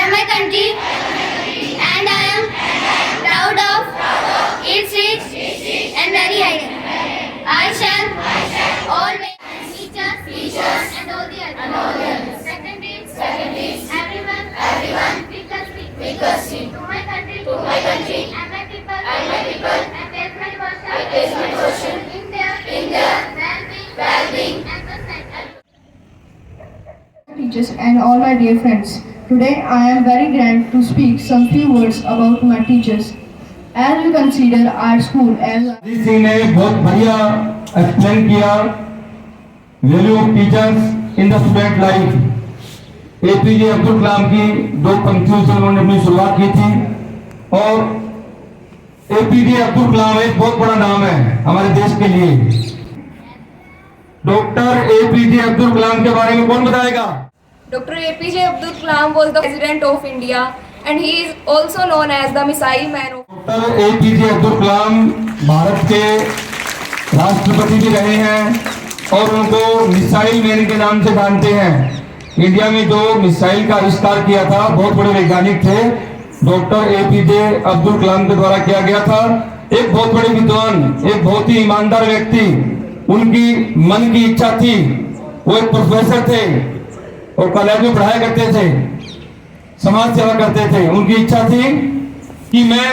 and my country, and I am proud of its rich and very idea. I shall always teachers and all the others, secretaries, everyone, because to my country and my people, and place my devotion in their well-being and prosperity. Teachers and all my dear friends, today I am very glad to speak some few words about my teachers. As we consider our school as Ajit Singh ने बहुत बढ़िया explain किया value of teachers in the student life. APJ Abdul Kalam की दो पंक्तियों से उन्होंने अपनी शुरुआत की थी और एपीजे अब्दुल कलाम एक बहुत बड़ा नाम है हमारे देश के लिए। डॉक्टर एपीजे अब्दुल कलाम के बारे में कौन बताएगा? Dr. APJ Abdul Kalam was the President of India and he is also known as the Missile Man of doctor APJ Abdul Kalam Bharat के राष्ट्रपति भी रहे हैं और उनको मिसाइल मैन के नाम से जानते हैं। इंडिया में जो मिसाइल का आविष्कार किया था बहुत बड़े वैज्ञानिक थे, डॉक्टर एपीजे अब्दुल कलाम के द्वारा किया गया था। एक बहुत बड़े विद्वान, एक बहुत ही ईमानदार व्यक्ति, उनकी मन की इच्छा थी, वो एक प्रोफेसर थे और कॉलेज में पढ़ाया करते थे, समाज सेवा करते थे। उनकी इच्छा थी कि मैं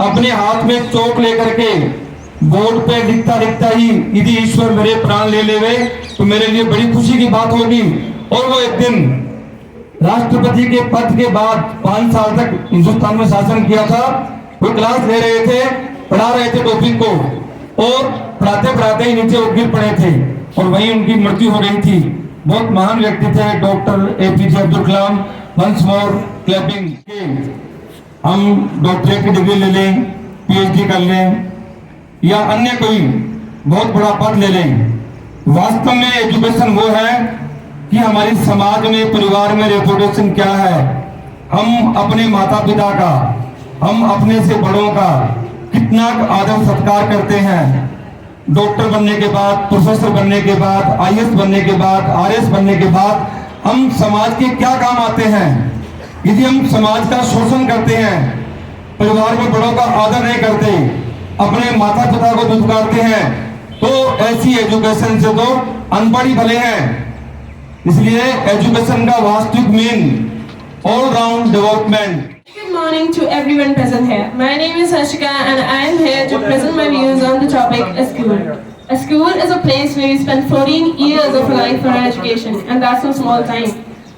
अपने हाथ में चौक लेकर के बोर्ड पे लिखता ही यदि ईश्वर मेरे प्राण ले लेवे तो मेरे लिए बड़ी खुशी की बात होगी। और वो एक दिन राष्ट्रपति के पद के बाद 5 साल तक हिंदुस्तान में शासन किया था। वो क्लास ले रहे थे, पढ़ा रहे थे टॉपिक को और पढ़ाते ही नीचे वो गिर पड़े थे और वहीं उनकी मृत्यु हो गई थी। बहुत महान व्यक्ति थे doctor APJ Abdul Kalam. Once more clapping. हम डॉक्टरेट की डिग्री ले लें, पीएचडी कर लें या अन्य कोई बहुत बड़ा पद ले लें, वास्तव में एजुकेशन वो है कि हमारी समाज में, परिवार में रेपुटेशन क्या है, हम अपने माता पिता का, हम अपने से बड़ों का कितना आदर सत्कार करते हैं। डॉक्टर बनने के बाद, प्रोफेसर बनने के बाद, आईएएस बनने के बाद, आरएस बनने के बाद हम समाज के क्या काम आते हैं? यदि हम समाज का शोषण करते हैं, परिवार में बड़ों का आदर नहीं करते, अपने माता पिता को दुत्कारते हैं, तो ऐसी एजुकेशन से तो अनपढ़ ही भले हैं। इसलिए एजुकेशन का वास्तविक mean all round development. Good morning to everyone present here. My name is Harshika and I am here to present my views on the topic a school. A school is a place where we spend 14 years of our life for our education, and that's no small time.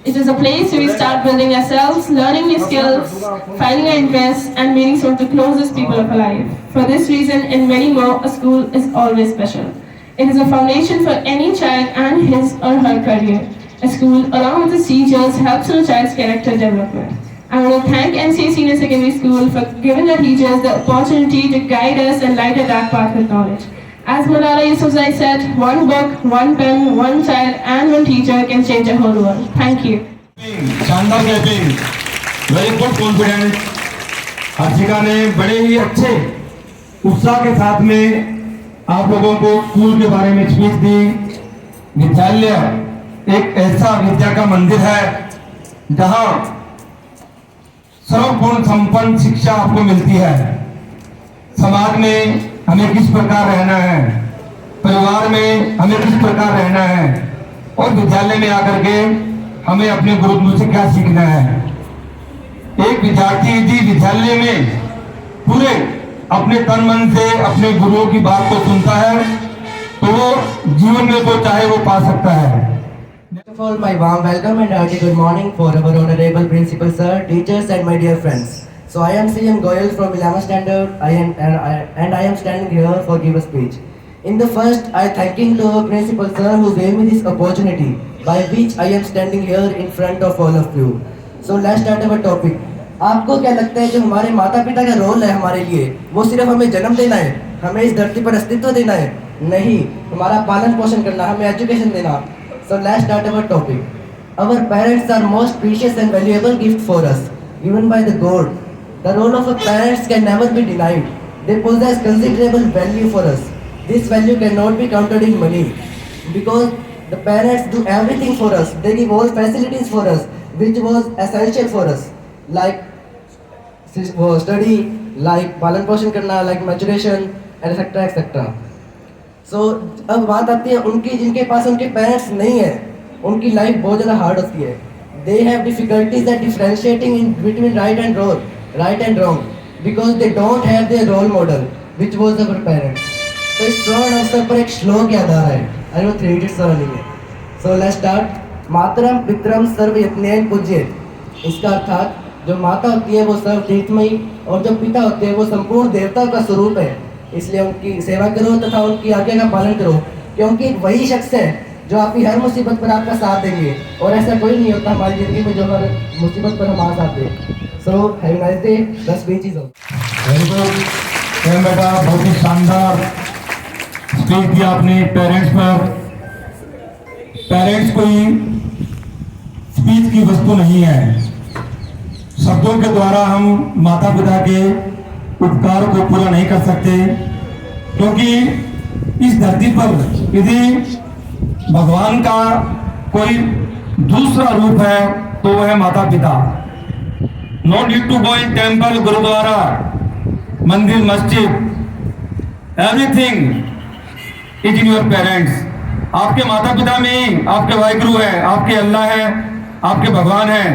It is a place where we start building ourselves, learning new skills, finding our interests, and meeting some of the closest people of our life. For this reason and many more, a school is always special. It is a foundation for any child and his or her career. A school, along with its teachers, helps in a child's character development. I want to thank NCA Senior Secondary School for giving the teachers the opportunity to guide us and light a dark path with knowledge. As Malala Yousafzai said, one book, one pen, one child, and one teacher can change a whole world. Thank you. शानदार clapping, very good confident. Harshika ने बड़े ही अच्छे उत्साह के साथ में आप लोगों को स्कूल के बारे में स्पीच दी। विद्यालय एक ऐसा विद्या का मंदिर है जहां सर्वगुण संपन्न शिक्षा आपको मिलती है। समाज में हमें किस प्रकार रहना है, परिवार में हमें किस प्रकार रहना है और विद्यालय में आकर के हमें अपने गुरुओं से क्या सीखना है। एक विद्यार्थी यदि विद्यालय में पूरे अपने तन मन से अपने गुरुओं की बात को सुनता है तो वो जीवन में तो चाहे वो पा सकता है। First of all, my warm welcome and hearty good morning for our honorable principal sir, teachers and my dear friends. So I am CM Goyal from 11th standard. I am standing here for give a speech. In the first, I thanking to our principal sir who gave me this opportunity by which I am standing here in front of all of you. So let's start our topic. आपको क्या लगता है जो हमारे माता पिता का role है हमारे लिए, वो सिर्फ हमें जन्म देना है, हमें इस धरती पर अस्तित्व देना है? नहीं, हमारा पालन पोषण करना, हमें एजुकेशन देना। So let's start our topic. Our parents are most precious and valuable gift for us, given by the God. The role of a parents can never be denied. They possess considerable value for us. This value cannot be counted in money, because the parents do everything for us. They give all facilities for us. which was essential for us, like study, like पालन पोषण करना, like maturation, etc. etc. So अब बात आती है उनकी जिनके पास उनके पेरेंट्स नहीं है, उनकी लाइफ बहुत ज़्यादा हार्ड होती है. They have difficulties at differentiating in between right and wrong, because they don't have their role model, which was our parents. तो इस ड्रॉन अवसर पर एक श्लोक याद आ रहा है. अरे वो 3 Idiots वाला नहीं है. So let's start. मातरम पितरम सर्व यत्नेन पूज्येत. इसका अर्थात जो माता होती है वो सर्वतीर्थमयी और जो पिता होते हैं वो संपूर्ण देवता का स्वरूप है. इसलिए उनकी सेवा करो तथा उनकी आज्ञा का पालन करो, क्योंकि वही शख्स है जो आपकी हर मुसीबत पर आपका साथ देंगे. और ऐसा कोई नहीं होता हमारी ज़िंदगी में जो हर मुसीबत पर हमारा साथ दे. So have nice day. 10 speech is very good. बेटा बहुत ही शानदार स्पीच दिया आपने पेरेंट्स पर. पेरेंट्स कोई स्पीच की वस्तु नहीं है. शब्दों के द्वारा हम माता पिता के उपकार को पूरा नहीं कर सकते, क्योंकि इस धरती पर यदि भगवान का कोई दूसरा रूप है तो वह है माता पिता. No need to go in temple, gurdwara, mandir, masjid, everything is in your parents. आपके माता पिता में ही आपके वाहिगुरु है, आपके अल्लाह है, आपके भगवान है,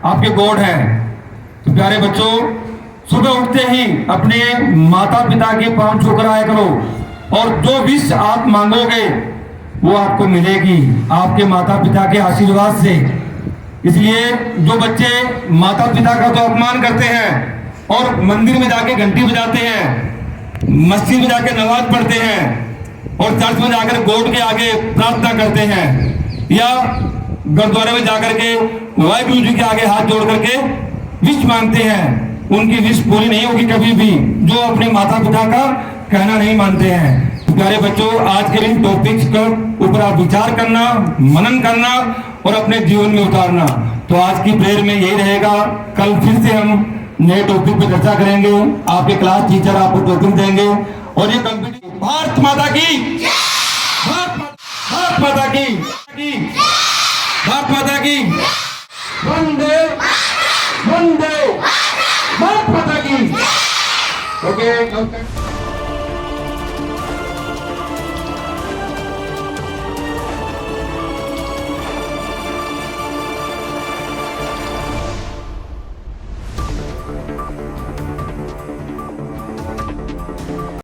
आपके गॉड है. तो प्यारे बच्चों, सुबह उठते ही अपने माता पिता के पांव छू कर आया करो, और जो विश आप मांगोगे वो आपको मिलेगी आपके माता पिता के आशीर्वाद से. इसलिए जो बच्चे माता पिता का तो अपमान करते हैं और मंदिर में जाके घंटी बजाते हैं, मस्जिद में जाके नमाज पढ़ते हैं और चर्च में जाकर गॉड के आगे प्रार्थना करते हैं, या गुरुद्वारे में जाकर के वाहिगुरु जी के आगे हाथ जोड़ करके विश मांगते हैं, उनकी विश पूरी नहीं होगी कभी भी, जो अपने माता पिता का कहना नहीं मानते हैं. प्यारे बच्चों, आज के इन टॉपिक्स के ऊपर आप विचार करना, मनन करना और अपने जीवन में उतारना. तो आज की प्रेयर में यही रहेगा. कल फिर से हम नए टॉपिक पे चर्चा करेंगे. आपके क्लास टीचर आपको टॉपिक देंगे और ये कंप्यूटर. भारत माता की, भारत माता की, भारत माता की, वंदे वंदे, भारत माता की. ओके.